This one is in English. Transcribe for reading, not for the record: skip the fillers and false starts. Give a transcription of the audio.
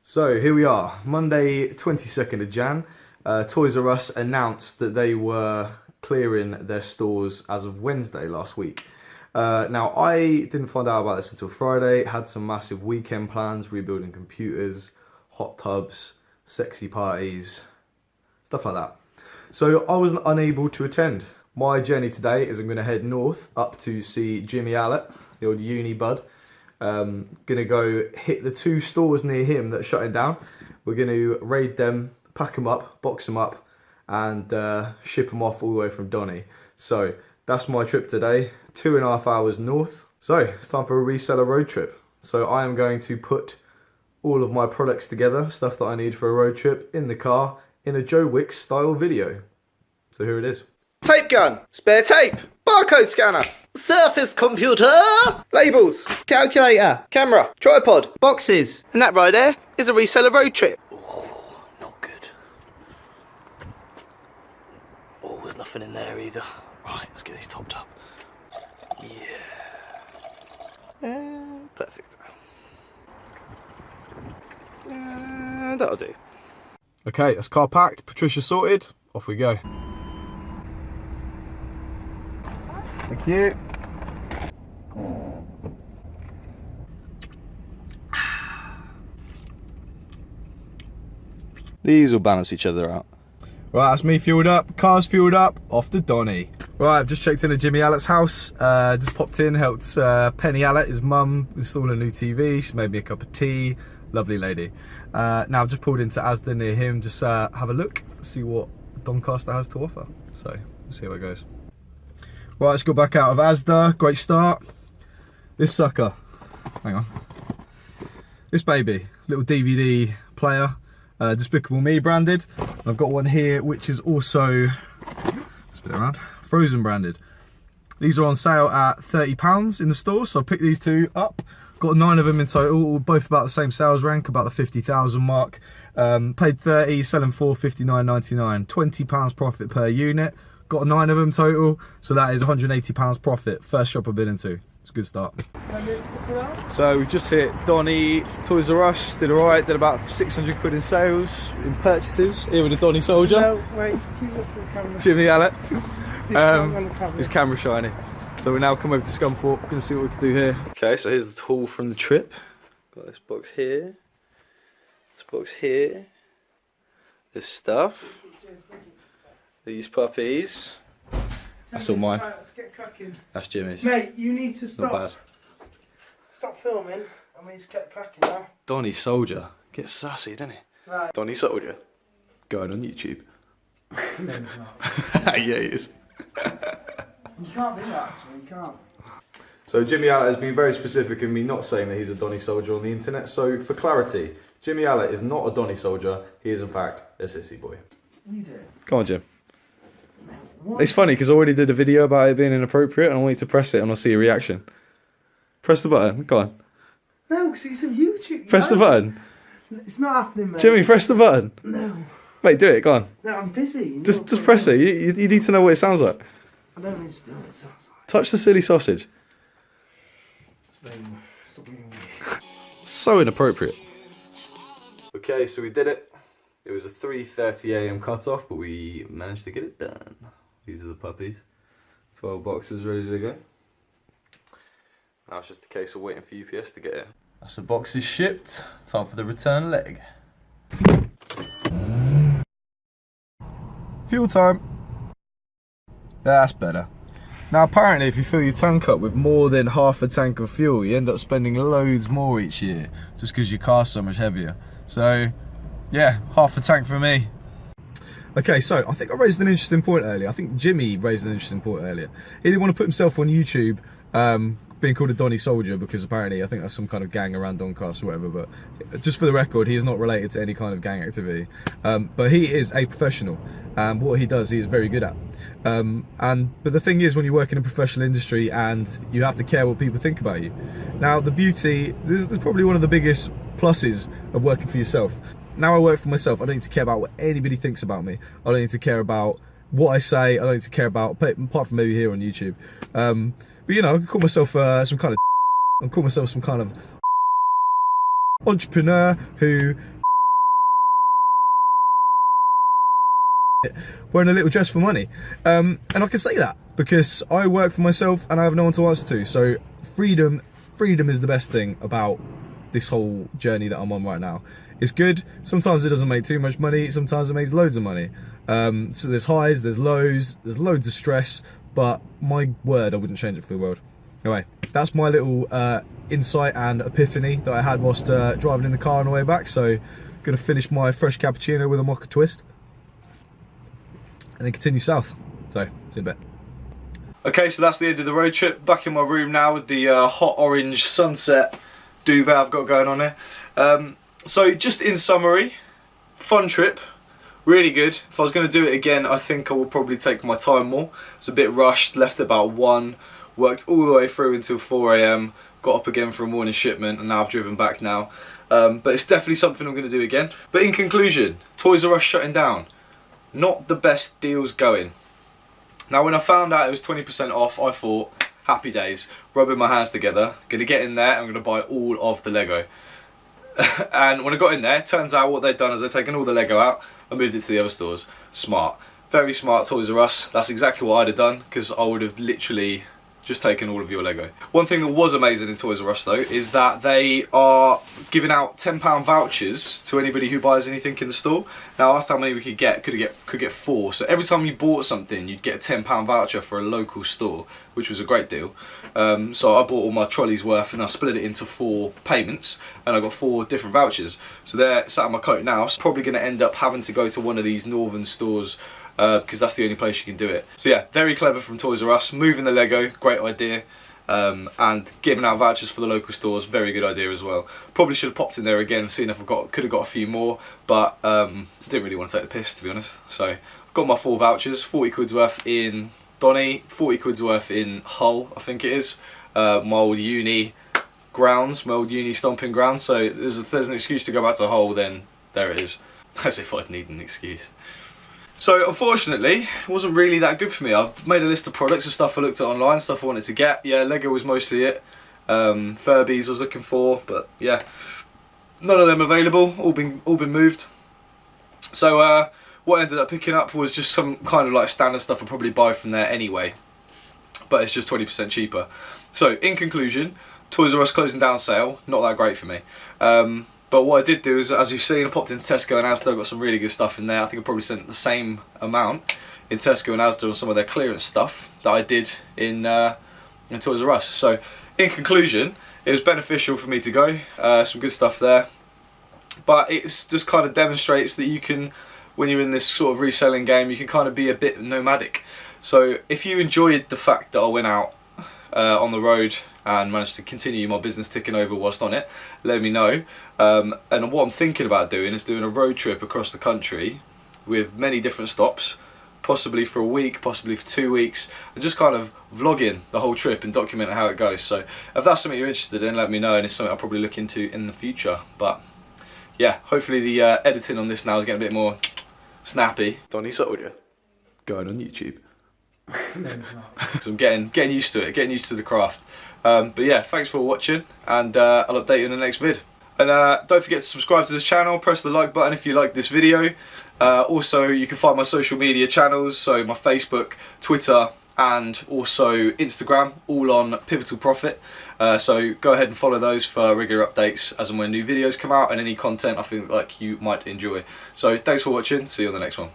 So here we are, Monday 22nd of Jan. Toys R Us announced that they were clearing their stores as of Wednesday last week. Now I didn't find out about this until Friday, had some massive weekend plans, rebuilding computers, hot tubs, sexy parties, stuff like that. So I was unable to attend. My journey today is I'm going to head north up to see Jimmy Allett, the old uni bud. Gonna go hit the 2 stores near him that are shutting down. We're gonna raid them, pack them up, box them up, and ship them off all the way from Donny. So that's my trip today, 2.5 hours north. So it's time for a reseller road trip. So I am going to put all of my products together, stuff that I need for a road trip, in the car, in a Joe Wicks style video. So here it is. Tape gun, spare tape, barcode scanner, Surface computer, labels, calculator, camera, tripod, boxes. And that right there is a reseller road trip. Oh, not good. Oh, there's nothing in there either. Right, let's get these topped up. Yeah. Perfect. That'll do. Okay, that's car packed, Patricia sorted, off we go. Thank you. These will balance each other out. Right, that's me fueled up, car's fueled up, off to Donny. Right, I've just checked in at Jimmy Allett's house. Just popped in, helped Penny Allett, his mum, install a new TV. She made me a cup of tea. Lovely lady. Now I've just pulled into Asda near him, just have a look, see what Doncaster has to offer. So, we'll see how it goes. Right, let's go back out of Asda. Great start. This sucker. Hang on. This baby. Little DVD player. Despicable Me branded. I've got one here which is also, spin it around, Frozen branded. These are on sale at £30 in the store, so I've picked these 2 up. Got 9 of them in total, both about the same sales rank, about the 50,000 mark. Paid 30, selling for £59.99. £20 profit per unit. Got 9 of them total, so that is £180 profit. First shop I've been into. It's a good start. So we just hit Donny, Toys R Us, did alright, did about 600 quid in sales, in purchases, here with the Donny soldier. No, wait, keep looking at the camera. Jimmy Allett. His camera shiny. So we're now come over to Scunthorpe, gonna see what we can do here. Okay, so here's the tool from the trip. Got this box here, this box here, this stuff. These puppies. That's all mine. Right, let's get cracking. That's Jimmy's. Mate, you need to stop. Not bad. Stop filming. I mean, let's get cracking now. Donny Soldier. Gets sassy, doesn't he? Right. Donny Soldier. Going on YouTube. No, he's not. Yeah, he is. You can't do that, actually. You can't. So Jimmy Allett has been very specific in me not saying that he's a Donny Soldier on the internet. So for clarity, Jimmy Allett is not a Donny Soldier. He is in fact a sissy boy. You do. Come on, Jim. It's funny because I already did a video about it being inappropriate and I want you to press it and I'll see a reaction. Press the button, go on. No, because it's on YouTube. Press the button. It's not happening, mate. Jimmy, press the button. No. Mate, do it, go on. No, I'm busy. Just press it. You need to know what it sounds like. I don't need to know what it sounds like. Touch the silly sausage. Stop being So inappropriate. Okay, so we did it. It was a 3:30 AM cutoff, but we managed to get it done. These are the puppies. 12 boxes ready to go. Now it's just a case of waiting for UPS to get here. That's the boxes shipped. Time for the return leg. Fuel time. That's better. Now apparently if you fill your tank up with more than half a tank of fuel, you end up spending loads more each year, just because your car's so much heavier. So yeah, half a tank for me. Okay, so I think I raised an interesting point earlier. I think Jimmy raised an interesting point earlier. He didn't want to put himself on YouTube being called a Donny Soldier because apparently I think that's some kind of gang around Doncaster or whatever, but just for the record, he is not related to any kind of gang activity. But he is a professional, and what he does he is very good at. But the thing is, when you work in a professional industry and you have to care what people think about you. Now the beauty, this is probably one of the biggest pluses of working for yourself. Now I work for myself, I don't need to care about what anybody thinks about me. I don't need to care about what I say, I don't need to care about, apart from maybe here on YouTube. But you know, I can call myself some kind of entrepreneur who wearing a little dress for money. And I can say that because I work for myself and I have no one to answer to. So freedom is the best thing about this whole journey that I'm on right now. It's good. Sometimes it doesn't make too much money. Sometimes it makes loads of money. So there's highs, there's lows, there's loads of stress, but my word, I wouldn't change it for the world. Anyway, that's my little insight and epiphany that I had whilst driving in the car on the way back. So gonna finish my fresh cappuccino with a mocha twist and then continue south. So, see you in a bit. Okay, so that's the end of the road trip. Back in my room now with the hot orange sunset duvet I've got going on here. So just in summary, fun trip, really good. If I was going to do it again, I think I will probably take my time more. It's a bit rushed, left about 1, worked all the way through until 4 AM, got up again for a morning shipment, and now I've driven back now. But it's definitely something I'm going to do again. But in conclusion, Toys R Us shutting down. Not the best deals going. Now when I found out it was 20% off, I thought, happy days, rubbing my hands together, gonna get in there, I'm gonna buy all of the Lego. And when I got in there, it turns out what they'd done is they'd taken all the Lego out and moved it to the other stores. Smart. Very smart, Toys R Us. That's exactly what I'd have done, because I would have literally just taken all of your Lego. One thing that was amazing in Toys R Us though is that they are giving out £10 vouchers to anybody who buys anything in the store. Now that's how many we could get. Could get 4. So every time you bought something, you'd get a £10 voucher for a local store, which was a great deal. So I bought all my trolleys worth and I split it into 4 payments, and I got 4 different vouchers. So they're sat on my coat now. So probably going to end up having to go to one of these northern stores, because that's the only place you can do it. So yeah, very clever from Toys R Us. Moving the Lego, great idea. And giving out vouchers for the local stores, very good idea as well. Probably should have popped in there again, seen if I could have got a few more, but didn't really want to take the piss, to be honest. So I've got my 4 vouchers, 40 quid's worth in Donny, 40 quid's worth in Hull, I think it is. My old uni grounds, my old uni stomping grounds. So if there's an excuse to go back to Hull, then there it is. As if I'd need an excuse. So unfortunately, it wasn't really that good for me. I've made a list of products and stuff I looked at online, stuff I wanted to get. Yeah, Lego was mostly it. Furbies I was looking for, but yeah, none of them available. All been moved. So what I ended up picking up was just some kind of like standard stuff I'd probably buy from there anyway, but it's just 20% cheaper. So in conclusion, Toys R Us closing down sale, not that great for me. But what I did do is, as you've seen, I popped into Tesco and Asda, got some really good stuff in there. I think I probably spent the same amount in Tesco and Asda on some of their clearance stuff that I did in Toys R Us. So, in conclusion, it was beneficial for me to go. Some good stuff there. But it just kind of demonstrates that you can, when you're in this sort of reselling game, you can kind of be a bit nomadic. So, if you enjoyed the fact that I went out on the road and managed to continue my business ticking over whilst on it, let me know. And what I'm thinking about doing is doing a road trip across the country with many different stops, possibly for a week, possibly for 2 weeks, and just kind of vlogging the whole trip and documenting how it goes. So if that's something you're interested in, let me know, and it's something I'll probably look into in the future. But yeah, hopefully the editing on this now is getting a bit more snappy. Donny sold you going on YouTube. So I'm getting used to it, getting used to the craft. But yeah, thanks for watching, and I'll update you in the next vid. And don't forget to subscribe to this channel, press the like button if you like this video. Also, you can find my social media channels, so my Facebook, Twitter, and also Instagram, all on Pivotal Profit. So go ahead and follow those for regular updates as and when new videos come out, and any content I think like you might enjoy. So thanks for watching, see you on the next one.